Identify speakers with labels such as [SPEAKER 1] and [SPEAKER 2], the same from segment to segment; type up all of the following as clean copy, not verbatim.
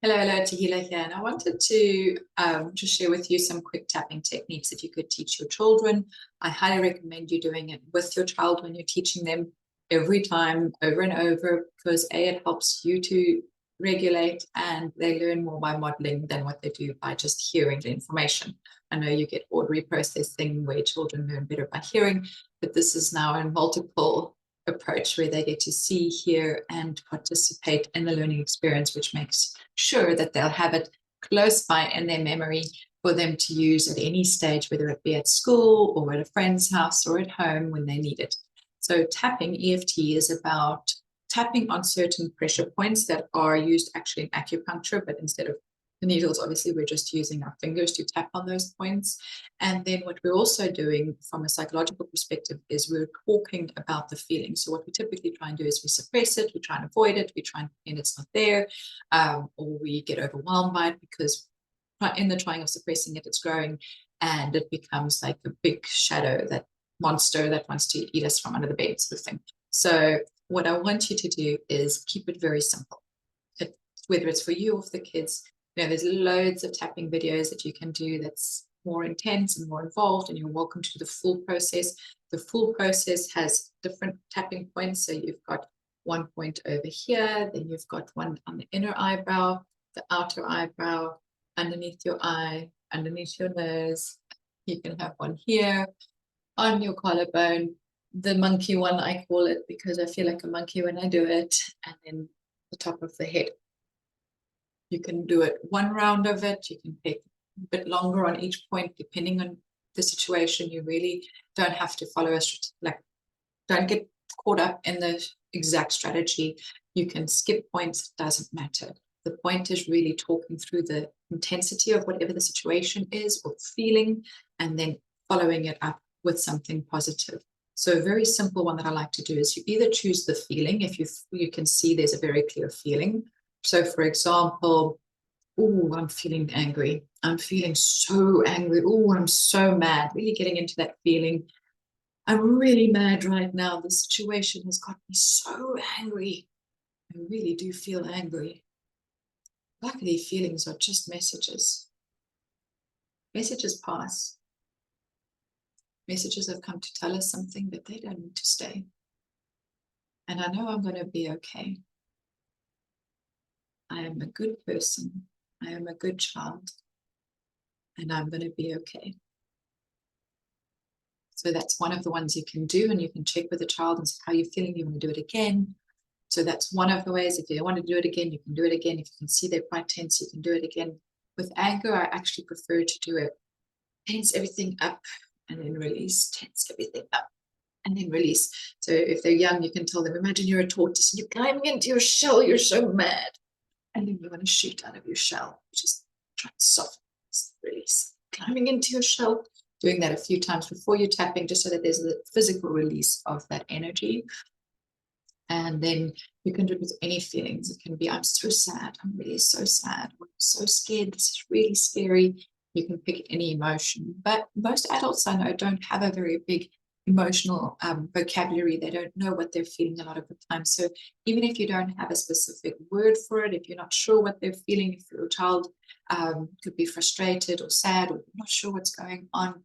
[SPEAKER 1] Hello, Tahila here, and I wanted to just share with you some quick tapping techniques that you could teach your children. I highly recommend you doing it with your child when you're teaching them every time, over and over, because it helps you to regulate, and they learn more by modeling than what they do by just hearing the information. I know you get auditory processing where children learn better by hearing, but this is now a multiple approach where they get to see, hear, and participate in the learning experience, which makes sure that they'll have it close by in their memory for them to use at any stage, whether it be at school or at a friend's house or at home when they need it. So tapping, EFT, is about tapping on certain pressure points that are used actually in acupuncture, but instead of the needles, obviously, we're just using our fingers to tap on those points. And then what we're also doing from a psychological perspective is we're talking about the feeling. So what we typically try and do is we suppress it, we try and avoid it, we try and pretend it's not there, or we get overwhelmed by it because in the trying of suppressing it, it's growing and it becomes like a big shadow, that monster that wants to eat us from under the bed sort of thing. So what I want you to do is keep it very simple. Whether it's for you or for the kids, there's loads of tapping videos that you can do that's more intense and more involved, and you're welcome to the full process. The full process has different tapping points. So you've got one point over here, then you've got one on the inner eyebrow, the outer eyebrow, underneath your eye, underneath your nose. You can have one here on your collarbone, the monkey one, I call it, because I feel like a monkey when I do it, and then the top of the head. You can do it one round of it. You can take a bit longer on each point, depending on the situation. You really don't have to follow don't get caught up in the exact strategy. You can skip points, it doesn't matter. The point is really talking through the intensity of whatever the situation is or feeling, and then following it up with something positive. So a very simple one that I like to do is you either choose the feeling, if you can see there's a very clear feeling. So for example, oh, I'm feeling angry. I'm feeling so angry. Oh, I'm so mad. Really getting into that feeling. I'm really mad right now. The situation has got me so angry. I really do feel angry. Luckily, feelings are just messages. Messages pass. Messages have come to tell us something, but they don't need to stay. And I know I'm going to be okay. I am a good person. I am a good child. And I'm going to be okay. So that's one of the ones you can do, and you can check with the child and see how you're feeling. You want to do it again. So that's one of the ways. If you want to do it again, you can do it again. If you can see they're quite tense, you can do it again. With anger, I actually prefer to do it. Tense everything up and then release. Tense everything up and then release. So if they're young, you can tell them, imagine you're a tortoise and you're climbing into your shell. You're so mad. And then you want to shoot out of your shell. Just try to soften, release. Climbing into your shell. Doing that a few times before you're tapping, just so that there's a physical release of that energy. And then you can do it with any feelings. It can be, I'm so sad. I'm really so sad. I'm so scared. This is really scary. You can pick any emotion. But most adults I know don't have a very big emotional vocabulary. They don't know what they're feeling a lot of the time. So even if you don't have a specific word for it, if you're not sure what they're feeling, if your child could be frustrated or sad or not sure what's going on,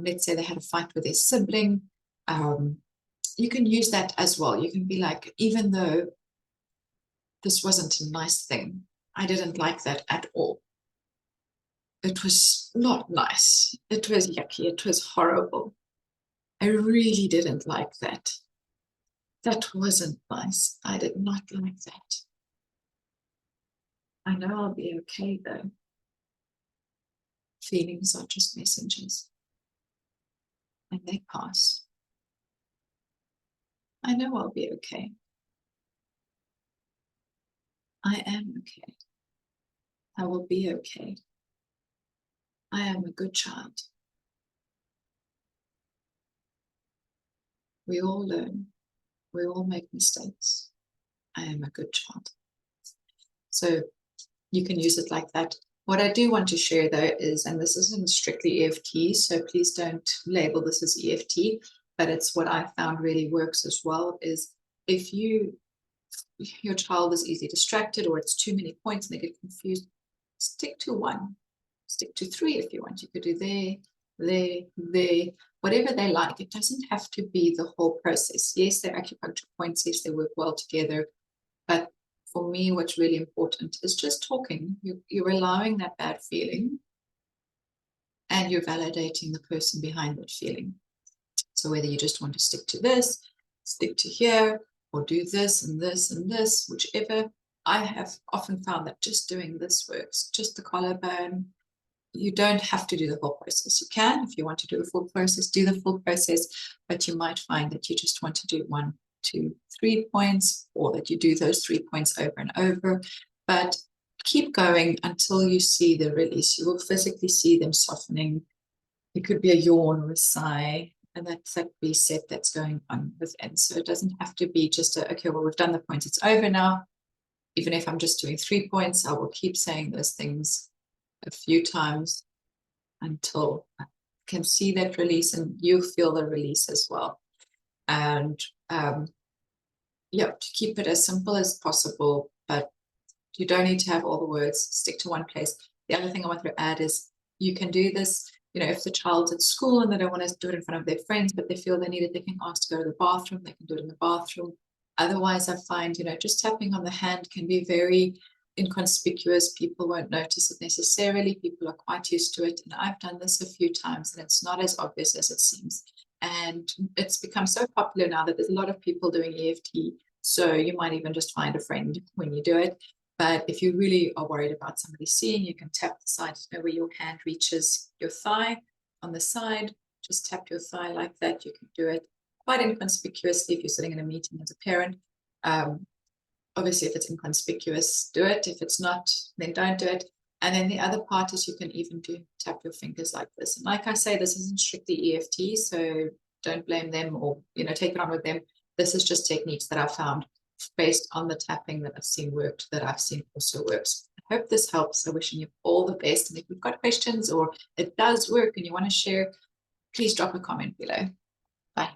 [SPEAKER 1] let's say they had a fight with their sibling, you can use that as well. You can be like, even though this wasn't a nice thing, I didn't like that at all. It was not nice. It was yucky. It was horrible. I really didn't like that. That wasn't nice. I did not like that. I know I'll be okay though. Feelings are just messengers, and they pass. I know I'll be okay. I am okay. I will be okay. I am a good child. We all learn. We all make mistakes. I am a good child. So you can use it like that. What I do want to share though is, and this isn't strictly EFT, so please don't label this as EFT, but it's what I found really works as well, is if you your child is easily distracted, or it's too many points and they get confused, stick to one, stick to three if you want. You could do there, whatever they like. It doesn't have to be the whole process. Yes, they're acupuncture points, yes, they work well together, but for me, what's really important is just talking. You're allowing that bad feeling and you're validating the person behind that feeling. So whether you just want to stick to this, stick to here, or do this and this and this, whichever, I have often found that just doing this works, just the collarbone. You don't have to do the whole process. You can, if you want to do the full process, do the full process, but you might find that you just want to do 1, 2, 3 points, or that you do those 3 points over and over. But keep going until you see the release. You will physically see them softening. It could be a yawn or a sigh, and that's that reset that's going on within. So it doesn't have to be just okay, well, we've done the points, it's over now. Even if I'm just doing 3 points, I will keep saying those things a few times until I can see that release and you feel the release as well. And yeah, to keep it as simple as possible, but you don't need to have all the words. Stick to one place. The other thing I want to add is you can do this, if the child's at school and they don't want to do it in front of their friends, but they feel they need it, they can ask to go to the bathroom, they can do it in the bathroom. Otherwise, I find, just tapping on the hand can be very inconspicuous. People won't notice it necessarily. People are quite used to it. And I've done this a few times and it's not as obvious as it seems. And it's become so popular now that there's a lot of people doing EFT. So you might even just find a friend when you do it. But if you really are worried about somebody seeing, you can tap the side, where your hand reaches your thigh on the side. Just tap your thigh like that. You can do it quite inconspicuously if you're sitting in a meeting as a parent. Obviously, if it's inconspicuous, do it. If it's not, then don't do it. And then the other part is you can even tap your fingers like this. And like I say, this isn't strictly EFT, so don't blame them or, take it on with them. This is just techniques that I've found based on the tapping that I've seen worked, that I've seen also works. I hope this helps. I'm wishing you all the best. And if you've got questions or it does work and you want to share, please drop a comment below. Bye.